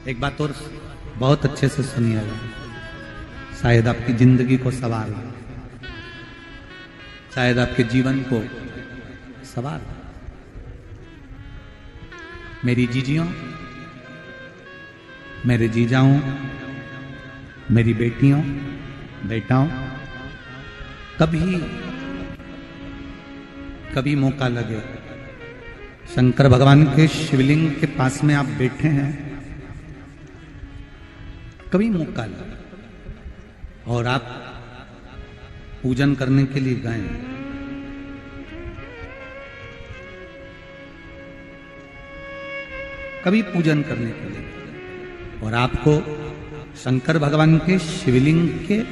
एक बात और बहुत अच्छे से सुनिएगा, शायद आपकी जिंदगी को सवार हो, शायद आपके जीवन को सवार हो। मेरी जीजियों, मेरे जीजाओं, मेरी बेटियों, बेटाओं, कभी मौका लगे, शंकर भगवान के शिवलिंग के पास में आप बैठे हैं, कभी मौका लगे और आप पूजन करने के लिए गए, कभी पूजन करने के लिए, और आपको शंकर भगवान के शिवलिंग के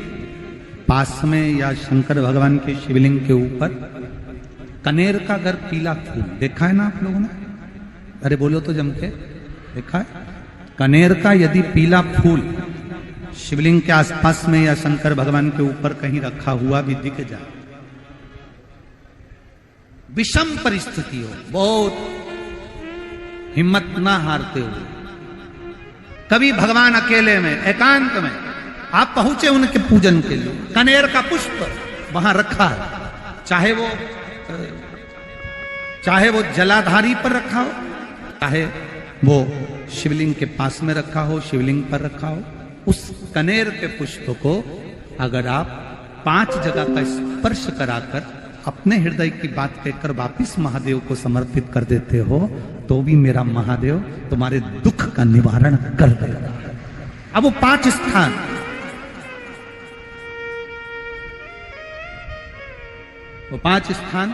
पास में या शंकर भगवान के शिवलिंग के ऊपर कनेर का अगर पीला फूल देखा है ना आप लोगों ने, अरे बोलो तो जम के, देखा है? कनेर का यदि पीला फूल शिवलिंग के आसपास में या शंकर भगवान के ऊपर कहीं रखा हुआ भी दिख जाए, विषम परिस्थिति हो, बहुत हिम्मत ना हारते हुए, कभी भगवान अकेले में एकांत में आप पहुंचे उनके पूजन के लिए, कनेर का पुष्प वहां रखा है, चाहे वो जलाधारी पर रखा हो, चाहे वो शिवलिंग के पास में रखा हो, शिवलिंग पर रखा हो, उस कनेर के पुष्प को अगर आप 5 जगह का स्पर्श कराकर अपने हृदय की बात कहकर वापिस महादेव को समर्पित कर देते हो, तो भी मेरा महादेव तुम्हारे दुख का निवारण कर देगा। अब वो 5 स्थान, वो 5 स्थान,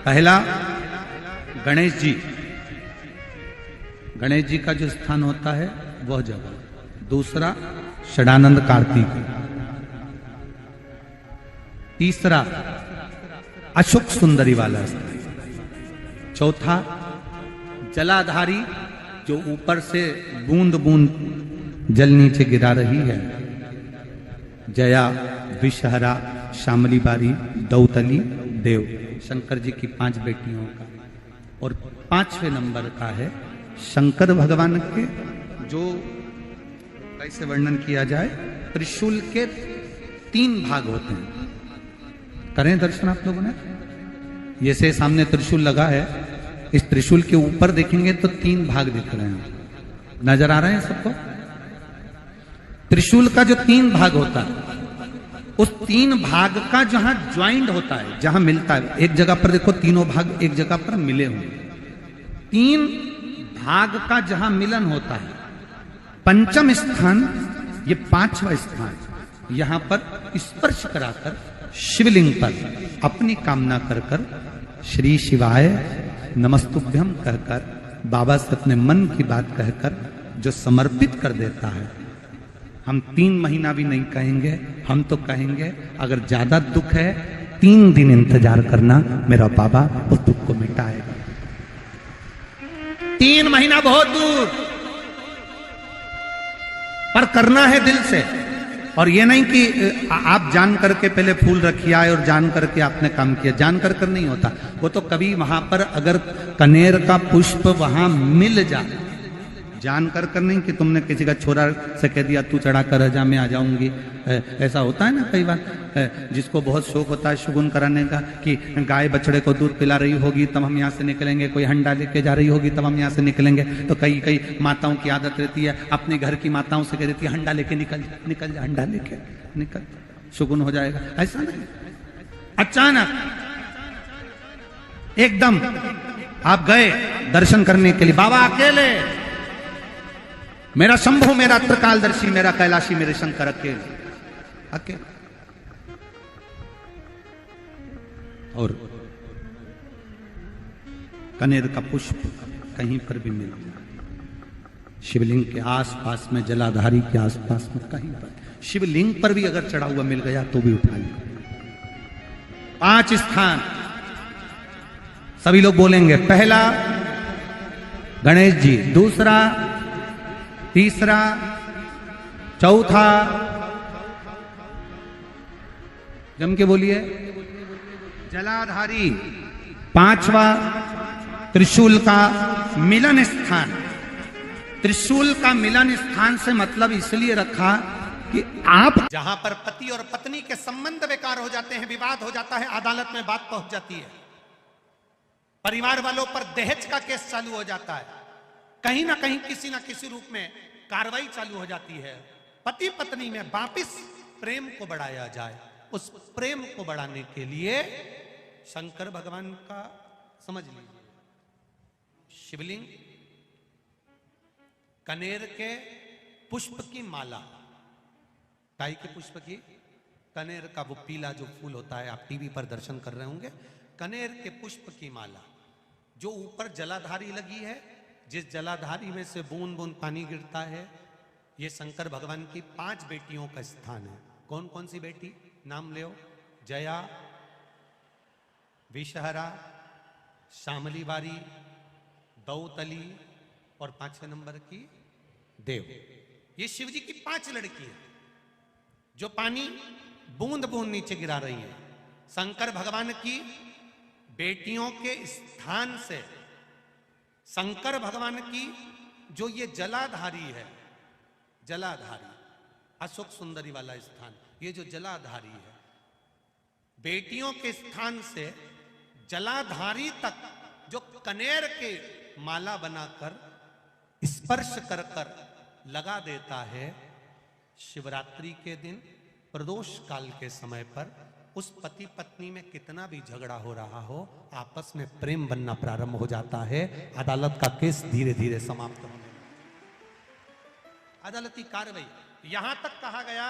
पहला गणेश जी, गणेश जी का जो स्थान होता है वह जगह, दूसरा षडानंद कार्तिक, तीसरा अशोक सुंदरी वाला स्थान, चौथा जलाधारी जो ऊपर से बूंद बूंद जल नीचे गिरा रही है, जया, विषहरा, शामली बारी, दौतली, देव, शंकर जी की 5 बेटियों का, और 5वें नंबर का है शंकर भगवान के, जो कैसे वर्णन किया जाए, त्रिशूल के 3 भाग होते हैं। करें दर्शन आप लोगों ने, ये से सामने त्रिशूल लगा है, इस त्रिशूल के ऊपर देखेंगे तो 3 भाग दिख रहे हैं, नजर आ रहे हैं सबको? त्रिशूल का जो 3 भाग होता है, उस 3 भाग का जहां ज्वाइंट होता है, जहां मिलता है, एक जगह पर देखो तीनों भाग एक जगह पर मिले हुए, 3 भाग का जहां मिलन होता है, 5वां स्थान, ये 5वां स्थान, यहां पर स्पर्श कराकर शिवलिंग पर अपनी कामना कर कर श्री शिवाय नमस्तुभ्यम कहकर, बाबा से अपने मन की बात कहकर जो समर्पित कर देता है, हम 3 महीना भी नहीं कहेंगे, हम तो कहेंगे अगर ज्यादा दुख है 3 दिन इंतजार करना, मेरा बाबा उस दुख को मिटाएगा। 3 महीना बहुत दूर, पर करना है दिल से, और ये नहीं कि आप जान करके पहले फूल रखिए आए और जान करके आपने काम किया, जान कर नहीं होता वो तो, कभी वहां पर अगर कनेर का पुष्प वहां मिल जाए, जान कर नहीं कि तुमने किसी का छोरा से कह दिया तू चढ़ा कर जा मैं आ जाऊंगी, ऐसा होता है ना कई बार, जिसको बहुत शौक होता है शुगुन कराने का, कि गाय बछड़े को दूध पिला रही होगी तब हम यहाँ से निकलेंगे, कोई हंडा लेके जा रही होगी तब हम यहाँ से निकलेंगे, तो कई माताओं की आदत रहती है, अपने घर की माताओं से कह देती है हंडा लेके निकल जा, हंडा लेके निकल, शुगुन हो जाएगा। ऐसा नहीं, अचानक एकदम आप गए दर्शन करने के लिए, बाबा अकेले, मेरा शंभु, मेरा त्रिकालदर्शी, मेरा कैलाशी, मेरे शंकर अकेले, और कनेर का पुष्प कहीं पर भी मिल जाए, शिवलिंग के आसपास में, जलाधारी के आसपास में कहीं पर, शिवलिंग पर भी अगर चढ़ा हुआ मिल गया तो भी उठा लें। 5 स्थान सभी लोग बोलेंगे, पहला गणेश जी, दूसरा, तीसरा, चौथा, जम के बोलिए, जलाधारी, 5वां त्रिशूल का मिलन स्थान, त्रिशूल का मिलन स्थान से मतलब इसलिए रखा कि आप जहां पर पति और पत्नी के संबंध बेकार हो जाते हैं, विवाद हो जाता है, अदालत में बात पहुंच जाती है, परिवार वालों पर दहेज का केस चालू हो जाता है, कहीं ना कहीं किसी ना किसी रूप में कार्रवाई चालू हो जाती है, पति पत्नी में वापिस प्रेम को बढ़ाया जाए। उस प्रेम को बढ़ाने के लिए शंकर भगवान का समझ लीजिए शिवलिंग, कनेर के पुष्प की माला, ताई के पुष्प की, कनेर का वो पीला जो फूल होता है, आप टीवी पर दर्शन कर रहे होंगे, कनेर के पुष्प की माला जो ऊपर जलाधारी लगी है, जिस जलाधारी में से बूंद बूंद पानी गिरता है, ये शंकर भगवान की 5 बेटियों का स्थान है। कौन कौन सी बेटी, नाम ले, जया, विषहरा, श्यामली बारी, दौतली और 5वें नंबर की देव। ये शिव जी की 5 लड़की है जो पानी बूंद बूंद नीचे गिरा रही है। शंकर भगवान की बेटियों के स्थान से शंकर भगवान की जो ये जलाधारी है, जलाधारी अशोक सुंदरी वाला स्थान, ये जो जलाधारी है, बेटियों के स्थान से जलाधारी तक जो कनेर के माला बनाकर स्पर्श कर कर लगा देता है, शिवरात्रि के दिन प्रदोष काल के समय पर उस पति पत्नी में कितना भी झगड़ा हो रहा हो, आपस में प्रेम बनना प्रारंभ हो जाता है। अदालत का केस धीरे धीरे समाप्त होने लगता। अदालती कार्रवाई यहां तक कहा गया,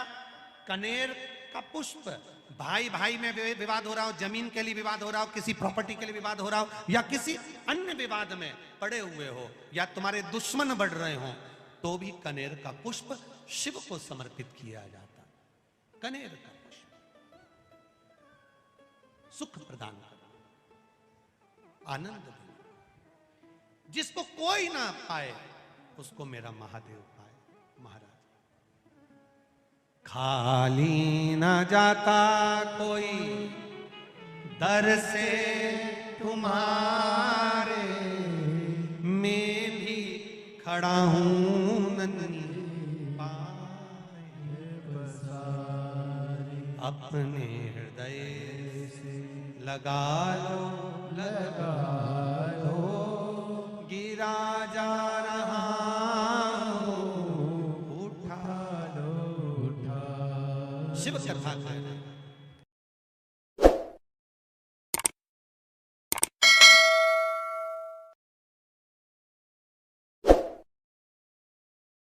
कनेर का पुष्प, भाई भाई में विवाद हो रहा हो, जमीन के लिए विवाद हो रहा हो, किसी प्रॉपर्टी के लिए विवाद हो रहा हो, या किसी अन्य विवाद में पड़े हुए हो, या तुम्हारे दुश्मन बढ़ रहे हो, तो भी कनेर का पुष्प शिव को समर्पित किया जाता। कनेर का पुष्प सुख प्रदान करना, आनंद देना, जिसको कोई ना पाए उसको मेरा महादेव पाए। महाराज, खाली ना जाता कोई दर से तुम्हारे, मैं भी खड़ा हूं नन्ही अपने हृदय से लगा लो, लगा लो, गिरा जा रहा हो, उठा लो, उठा। शिव कथा